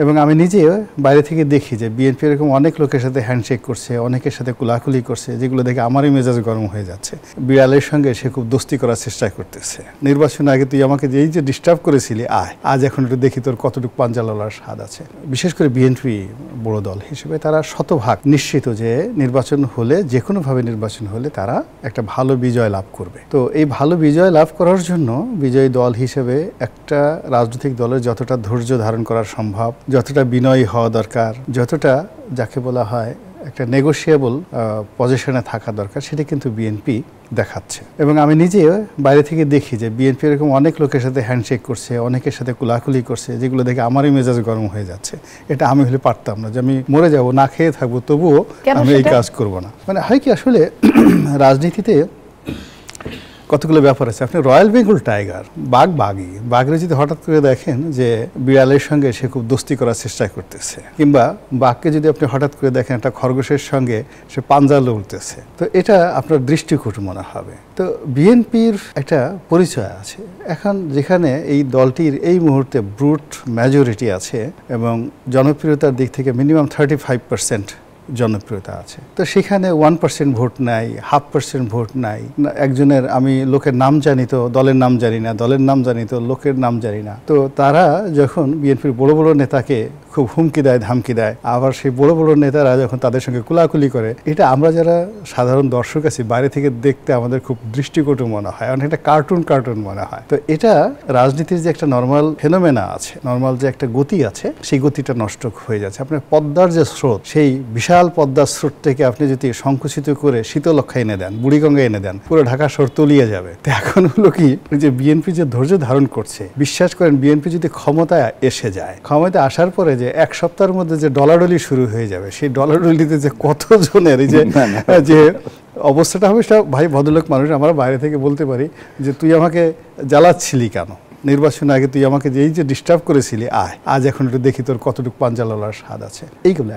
এবং আমি নিজে বাইরে থেকে দেখি যে বিএনপি এরকম অনেক লোকের সাথে হ্যান্ডশেক করছে, অনেকের সাথে কুলাকুলি করছে, যেগুলো দেখে আমারই মেজাজ গরম হয়ে যাচ্ছে। বিড়ালের সঙ্গে সে খুব দোস্তি করার চেষ্টা করতেছে। নির্বাচন আগে তুই আমাকে যেই যে ডিস্টার্ব করেছিলি, আজ এখন একটু দেখি তোর কতটুকু পাঞ্জালার স্বাদ আছে। বিশেষ করে বিএনপি বড় দল হিসেবে তারা শতভাগ নিশ্চিত যে নির্বাচন হলে, যে কোনোভাবে নির্বাচন হলে তারা একটা ভালো বিজয় লাভ করবে। তো এই ভালো বিজয় লাভ করার জন্য বিজয়ী দল হিসেবে একটা রাজনৈতিক দলের যতটা ধৈর্য ধারণ করা সম্ভব, যতটা বিনয়ী হওয়া দরকার, যতটা যাকে বলা হয় একটা নেগোশিয়েবল পজিশনে থাকা দরকার, সেটা কিন্তু বিএনপি দেখাচ্ছে। এবং আমি নিজে বাইরে থেকে দেখি যে বিএনপি এরকম অনেক লোকের সাথে হ্যান্ডশেক করছে, অনেকের সাথে কুলাকুলি করছে, যেগুলো দেখে আমারই মেজাজ গরম হয়ে যাচ্ছে। এটা আমি হলে পারতাম না, যে আমি মরে যাব, না খেয়ে থাকবো, তবুও আমি এই কাজ করব না। মানে হয় কি, আসলে রাজনীতিতে কতগুলো ব্যাপার আছে। আপনি রয়্যাল বেঙ্গল টাইগার, বাঘরে যদি হঠাৎ করে দেখেন যে বিড়ালের সঙ্গে সে খুব দোস্তি করার চেষ্টা করতেছে, কিংবা বাঘকে যদি আপনি হঠাৎ করে দেখেন একটা খরগোশের সঙ্গে সে পাঞ্জা লড়তেছে, তো এটা আপনার দৃষ্টিকটু মনে হবে। তো বিএনপির একটা পরিচয় আছে এখন, যেখানে এই দলটির এই মুহূর্তে ব্রুট মেজরিটি আছে এবং জনপ্রিয়তার দিক থেকে মিনিমাম 35% জনপ্রিয়তা আছে। তো সেখানে 1% ভোট নাই, 0.5% ভোট নাই। একজনের আমি লোকের নাম জানি তো দলের নাম জানি না, দলের নাম জানি তো লোকের নাম জানি না। তো তারা যখন বিএনপির বড় বড় নেতাকে খুব হুমকি দেয়, ধামকি দেয়, আবার সেই বড় বড় নেতারা যখন তাদের সঙ্গে কুলাকুলি করে, এটা আমরা যারা সাধারণ দর্শক আছি বাইরে থেকে দেখতে আমাদের খুব দৃষ্টিকটু মনে হয়, অনেকটা কার্টুন মনে হয়। তো এটা রাজনীতির যে একটা নর্মাল ফেনোমেনা আছে, নর্মাল যে একটা গতি আছে, সেই গতিটা নষ্ট হয়ে যাচ্ছে। আপনার পদ্মার যে স্রোত, সেই বিশাল পদ্মার স্রোত থেকে আপনি যদি সংকুচিত করে শীতলক্ষা এনে দেন, বুড়িগঙ্গা এনে দেন, পুরো ঢাকা শহর তলিয়ে যাবে। তো এখন হলো কি, যে বিএনপি যে ধৈর্য ধারণ করছে, বিশ্বাস করেন বিএনপি যদি ক্ষমতায় এসে যায়, ক্ষমতায় আসার পরে যে এক সপ্তাহের মধ্যে যে ডলাডলি শুরু হয়ে যাবে, সেই ডলাডলিতে যে কতজনের এই যে অবস্থাটা হবে, সেটা ভাই ভদ্রলোক মানুষ আমরা বাইরে থেকে বলতে পারি যে তুই আমাকে জ্বালাচ্ছিলি কেন, নির্বাচন আগে তুই আমাকে যেই যে ডিস্টার্ব করেছিলি, আজ এখন একটু দেখি তোর কতটুকু পাঞ্জালার স্বাদ আছে। এইগুলো